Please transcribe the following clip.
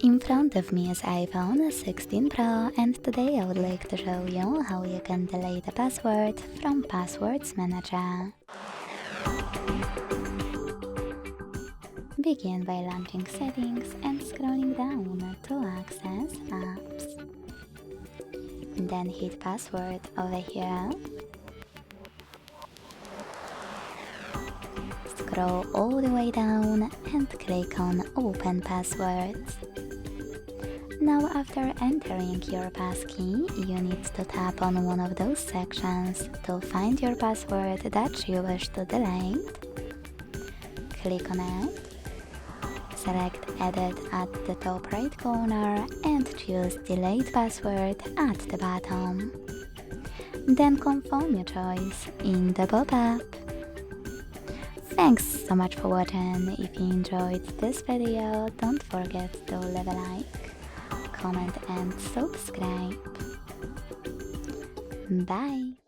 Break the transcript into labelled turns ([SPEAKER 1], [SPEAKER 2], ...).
[SPEAKER 1] In front of me is iPhone 16 Pro, and today I would like to show you how you can delete a password from Passwords Manager. Begin by launching Settings and scrolling down to access Apps. Then hit Password over here. Scroll all the way down and click on Open Passwords. Now after entering your passkey, you need to tap on one of those sections to find your password that you wish to delete. Click on it. Select Edit at the top right corner and choose Delete Password at the bottom. Then confirm your choice in the pop-up. Thanks so much for watching. If you enjoyed this video, don't forget to leave a like, comment and subscribe. Bye!